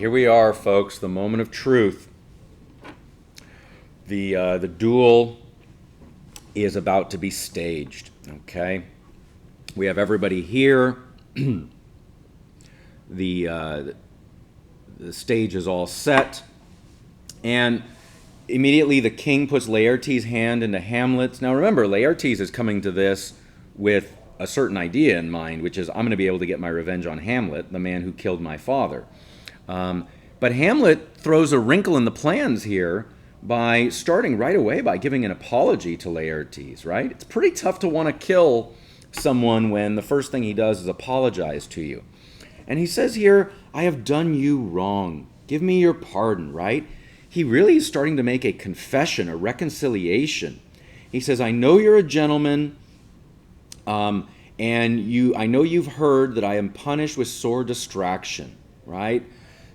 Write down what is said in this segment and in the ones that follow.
here we are, folks, the moment of truth. The duel is about to be staged, okay? We have everybody here. The stage is all set. And immediately the king puts Laertes' hand into Hamlet's. Now remember, Laertes is coming to this with a certain idea in mind, which is I'm going to be able to get my revenge on Hamlet, the man who killed my father. But Hamlet throws a wrinkle in the plans here by starting right away by giving an apology to Laertes, right? It's pretty tough to want to kill someone when the first thing he does is apologize to you. And he says here, I have done you wrong. Give me your pardon, right? He really is starting to make a confession, a reconciliation. He says, I know you're a gentleman, and I know you've heard that I am punished with sore distraction, right?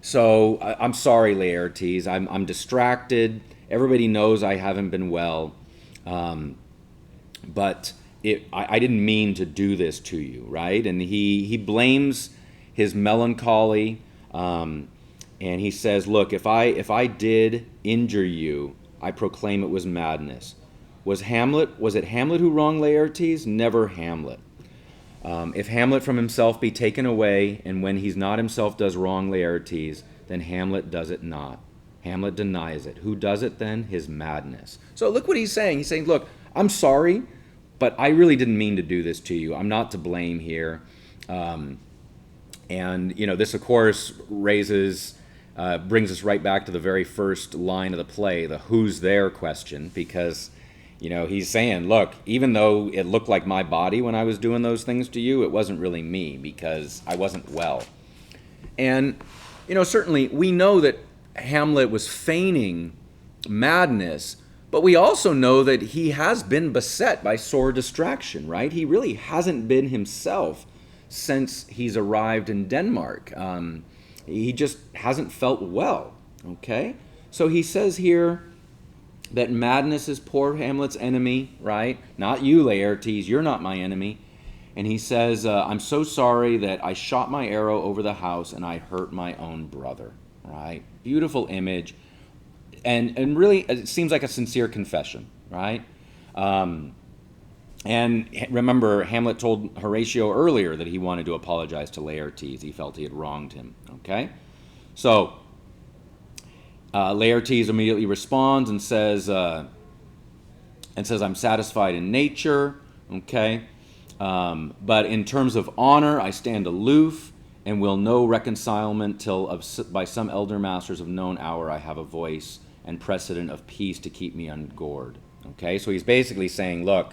So I'm sorry, Laertes. I'm distracted. Everybody knows I haven't been well, but I didn't mean to do this to you, right? And he blames his melancholy, and he says, look, if I did injure you, I proclaim it was madness. Was it Hamlet who wronged Laertes? Never Hamlet. If Hamlet from himself be taken away, and when he's not himself does wrong Laertes, then Hamlet does it not. Hamlet denies it. Who does it then? His madness. So look what he's saying. He's saying, look, I'm sorry, but I really didn't mean to do this to you. I'm not to blame here. And, this, of course, brings us right back to the very first line of the play, the who's there question, because, he's saying, look, even though it looked like my body when I was doing those things to you, it wasn't really me because I wasn't well. And, certainly we know that Hamlet was feigning madness, but we also know that he has been beset by sore distraction, right? He really hasn't been himself since he's arrived in Denmark. He just hasn't felt well, okay? So he says here that madness is poor Hamlet's enemy, right? Not you, Laertes, you're not my enemy. And he says, I'm so sorry that I shot my arrow over the house and I hurt my own brother, right? Beautiful image. And really, it seems like a sincere confession, right? And remember, Hamlet told Horatio earlier that he wanted to apologize to Laertes. He felt he had wronged him, okay? So, Laertes immediately responds and says, I'm satisfied in nature, okay? But in terms of honor, I stand aloof and will know reconcilement till by some elder masters of known hour I have a voice and precedent of peace to keep me ungored. Okay, so he's basically saying, look,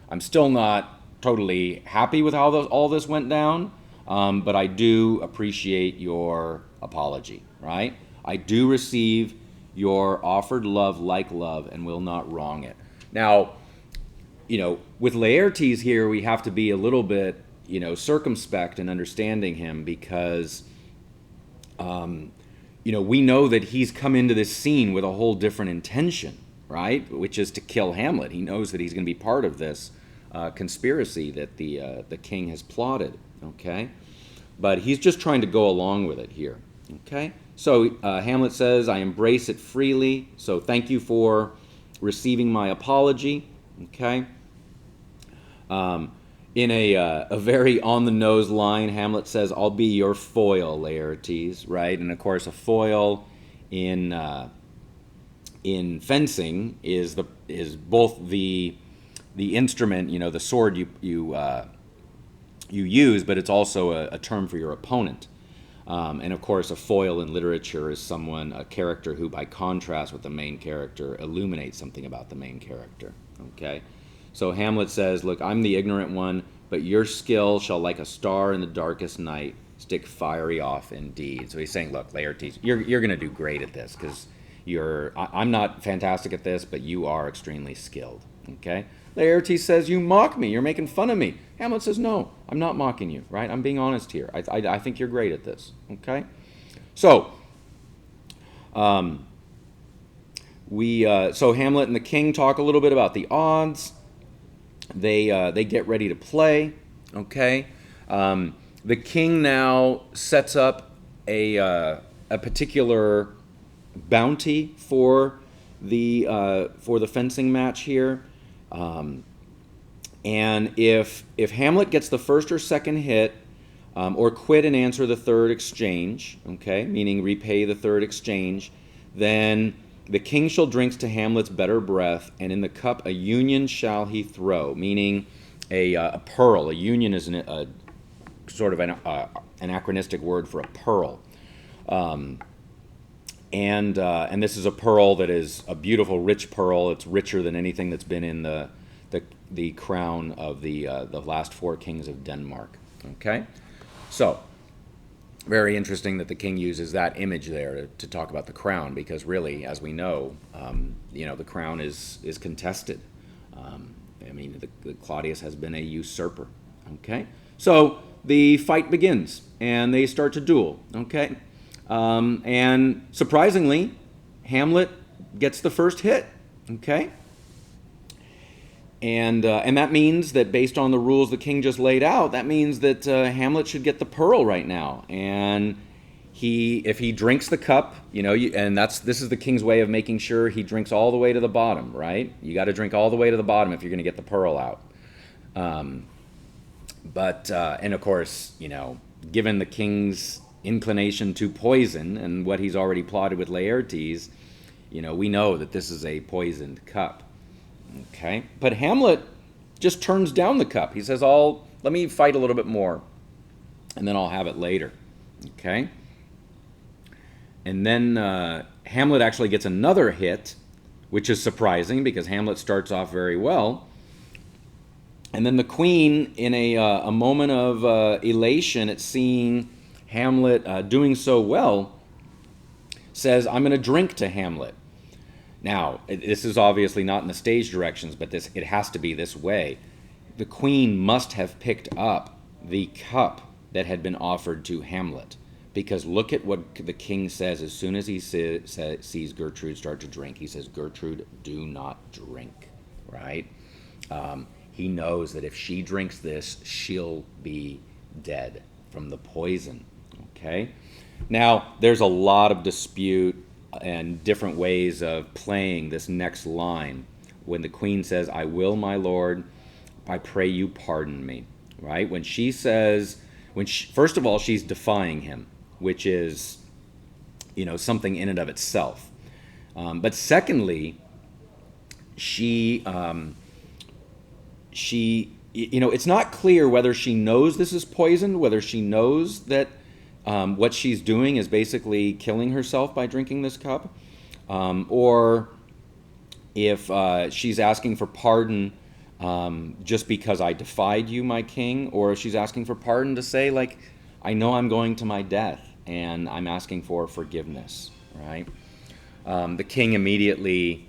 I'm still not totally happy with how all this went down, but I do appreciate your apology, right? I do receive your offered love like love and will not wrong it. Now, with Laertes here, we have to be a little bit, circumspect in understanding him because, we know that he's come into this scene with a whole different intention, right? Which is to kill Hamlet. He knows that he's going to be part of this conspiracy that the king has plotted, okay? But he's just trying to go along with it here, okay? So Hamlet says, I embrace it freely, so thank you for receiving my apology, okay? In a very on-the-nose line, Hamlet says, I'll be your foil, Laertes, right? And, of course, a foil in fencing is both the instrument, the sword you use, but it's also a term for your opponent. And, of course, a foil in literature is a character who, by contrast with the main character, illuminates something about the main character, okay? So Hamlet says, look, I'm the ignorant one, but your skill shall like a star in the darkest night stick fiery off indeed. So he's saying, look, Laertes, you're going to do great at this because I'm not fantastic at this, but you are extremely skilled, okay? Laertes says, you mock me, you're making fun of me. Hamlet says, no, I'm not mocking you, right? I'm being honest here. I think you're great at this, okay? So, so Hamlet and the king talk a little bit about the odds. They get ready to play, okay? The king now sets up a a particular bounty for the fencing match here. And if Hamlet gets the first or second hit, or quit and answer the third exchange, okay, meaning repay the third exchange, then the king shall drink to Hamlet's better breath, and in the cup a union shall he throw, meaning a pearl. A union is a sort of an anachronistic word for a pearl. And this is a pearl that is a beautiful, rich pearl. It's richer than anything that's been in the crown of the last four kings of Denmark. Okay, so very interesting that the king uses that image there to talk about the crown, because really, as we know, the crown is contested. I mean, the Claudius has been a usurper. Okay, so the fight begins, and they start to duel. Okay. And surprisingly, Hamlet gets the first hit, okay? And that means that based on the rules the king just laid out, that means that Hamlet should get the pearl right now. And if he drinks the cup, and this is the king's way of making sure he drinks all the way to the bottom, right? You got to drink all the way to the bottom if you're going to get the pearl out. And of course, given the king's inclination to poison and what he's already plotted with Laertes, we know that this is a poisoned cup. Okay, but Hamlet just turns down the cup. He says, let me fight a little bit more, and then I'll have it later. Okay, and then Hamlet actually gets another hit, which is surprising because Hamlet starts off very well. And then the queen, in a moment of elation at seeing Hamlet doing so well, says, I'm going to drink to Hamlet. Now, this is obviously not in the stage directions, but it has to be this way. The queen must have picked up the cup that had been offered to Hamlet, because look at what the king says as soon as he sees Gertrude start to drink. He says, Gertrude, do not drink, right? He knows that if she drinks this, she'll be dead from the poison. Okay? Now, there's a lot of dispute and different ways of playing this next line. When the queen says, I will, my lord, I pray you pardon me, right? When she says, first of all, she's defying him, which is, something in and of itself. But secondly, she, it's not clear whether she knows this is poisoned, whether she knows that what she's doing is basically killing herself by drinking this cup, or if she's asking for pardon just because I defied you, my king, or if she's asking for pardon to say, like, I know I'm going to my death and I'm asking for forgiveness, right? The king immediately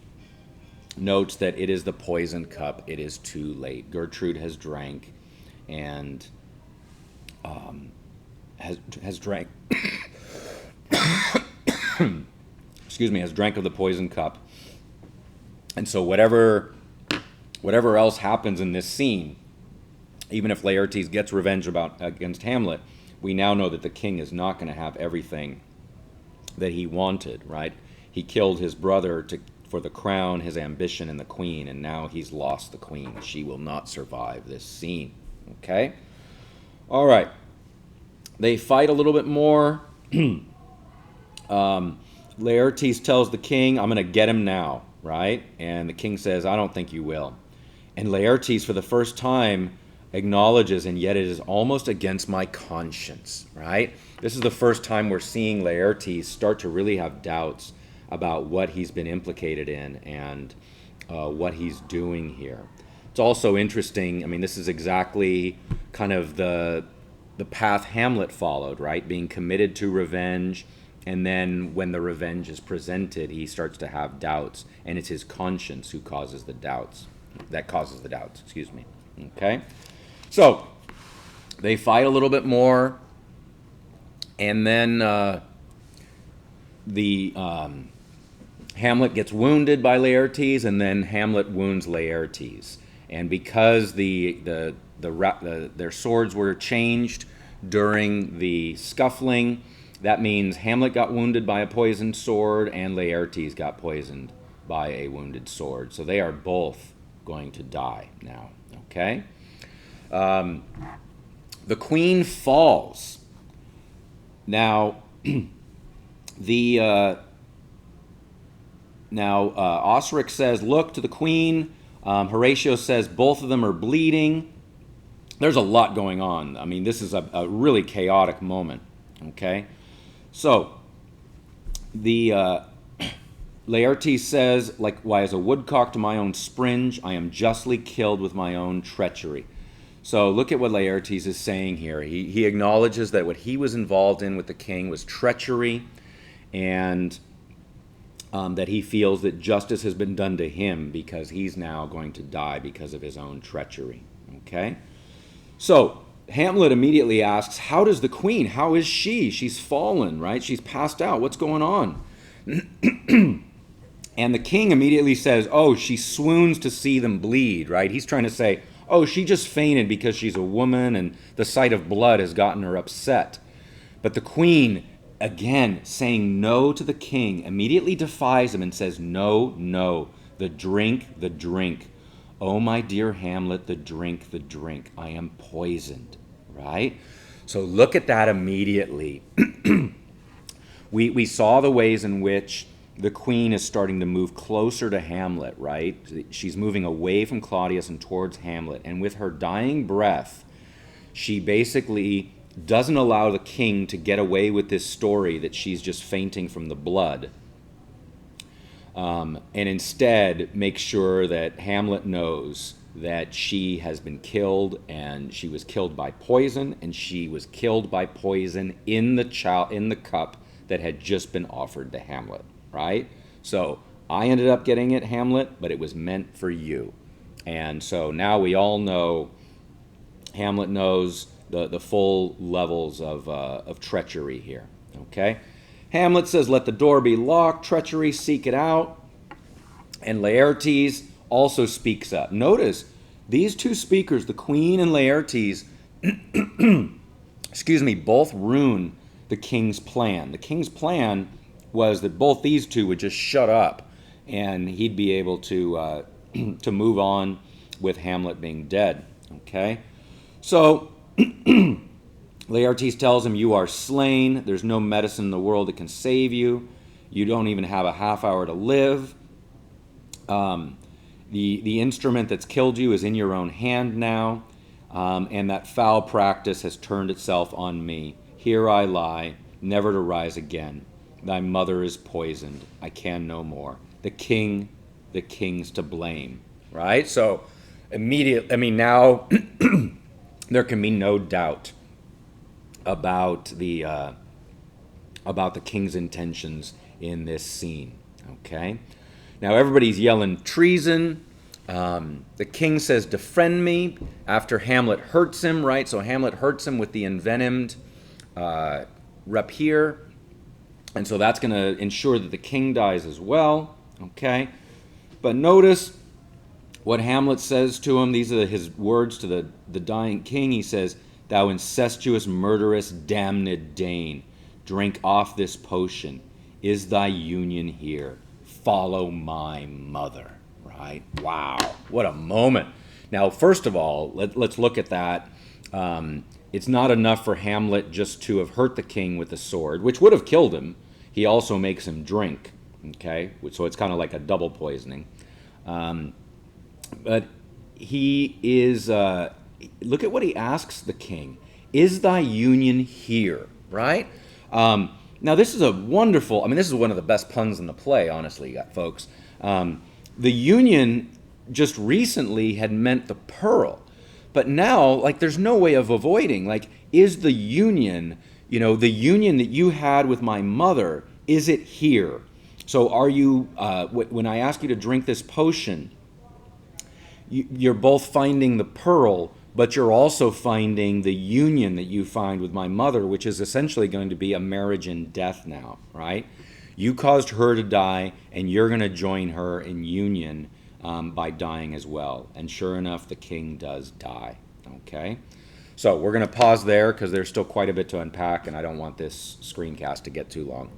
notes that it is the poisoned cup. It is too late. Gertrude has drank and has drank has drank of the poison cup. And so whatever else happens in this scene, even if Laertes gets revenge against Hamlet, we now know that the king is not going to have everything that he wanted, right? He killed his brother for the crown, his ambition, and the queen, and now he's lost the queen. She will not survive this scene. Okay? All right. They fight a little bit more. Laertes tells the king, I'm going to get him now, right? And the king says, I don't think you will. And Laertes, for the first time, acknowledges, and yet it is almost against my conscience, right? This is the first time we're seeing Laertes start to really have doubts about what he's been implicated in and what he's doing here. It's also interesting, I mean, this is exactly kind of the path Hamlet followed, right? Being committed to revenge, and then when the revenge is presented, he starts to have doubts, and it's his conscience who causes the doubts. Excuse me. Okay? So, they fight a little bit more, and then Hamlet gets wounded by Laertes, and then Hamlet wounds Laertes. And because their swords were changed during the scuffling, that means Hamlet got wounded by a poisoned sword and Laertes got poisoned by a wounded sword. So they are both going to die now. Okay? The queen falls. Now, Osric says, look to the queen. Horatio says both of them are bleeding. There's a lot going on. I mean, this is a really chaotic moment. Okay? So, the Laertes says, like, why as a woodcock to my own springe, I am justly killed with my own treachery. So look at what Laertes is saying here. He acknowledges that what he was involved in with the king was treachery, and that he feels that justice has been done to him because he's now going to die because of his own treachery. Okay? So Hamlet immediately asks, how does the queen, how is she? She's fallen, right? She's passed out. What's going on? And the king immediately says, oh, she swoons to see them bleed, right? He's trying to say, oh, she just fainted because she's a woman and the sight of blood has gotten her upset. But the queen, again, saying no to the king, immediately defies him and says, no, no, the drink, the drink. Oh, my dear Hamlet, the drink, the drink. I am poisoned, right? So look at that immediately. We saw the ways in which the queen is starting to move closer to Hamlet, right? She's moving away from Claudius and towards Hamlet. And with her dying breath, she basically doesn't allow the king to get away with this story that she's just fainting from the blood. And instead makes sure that Hamlet knows that she has been killed, and she was killed by poison, and she was killed by poison in the cup that had just been offered to Hamlet. Right? So I ended up getting it, Hamlet, but it was meant for you. And so now we all know, Hamlet knows the full levels of treachery here. Okay? Hamlet says, let the door be locked, treachery, seek it out. And Laertes also speaks up. Notice, these two speakers, the queen and Laertes, both ruin the king's plan. The king's plan was that both these two would just shut up and he'd be able to to move on with Hamlet being dead. Okay? So Laertes tells him, you are slain. There's no medicine in the world that can save you. You don't even have a half hour to live. The instrument that's killed you is in your own hand now, and that foul practice has turned itself on me. Here I lie, never to rise again. Thy mother is poisoned. I can no more. The king's to blame. Right? So immediately, now there can be no doubt about the king's intentions in this scene. Okay? Now everybody's yelling treason. The king says, defriend me, after Hamlet hurts him, right? So Hamlet hurts him with the envenomed rapier. And so that's going to ensure that the king dies as well. Okay? But notice what Hamlet says to him. These are his words to the dying king. He says, thou incestuous, murderous, damned Dane, drink off this potion. Is thy union here? Follow my mother. Right? Wow. What a moment. Now, first of all, let's look at that. It's not enough for Hamlet just to have hurt the king with the sword, which would have killed him. He also makes him drink. Okay? So it's kind of like a double poisoning. But he is, look at what he asks the king. Is thy union here? Right? Now, this is a wonderful, this is one of the best puns in the play, honestly, folks. The union just recently had meant the pearl. But now, there's no way of avoiding. Is the union, the union that you had with my mother, is it here? So are you, when I ask you to drink this potion, you're both finding the pearl, but you're also finding the union that you find with my mother, which is essentially going to be a marriage in death now, right? You caused her to die, and you're going to join her in union by dying as well. And sure enough, the king does die, okay? So we're going to pause there because there's still quite a bit to unpack, and I don't want this screencast to get too long.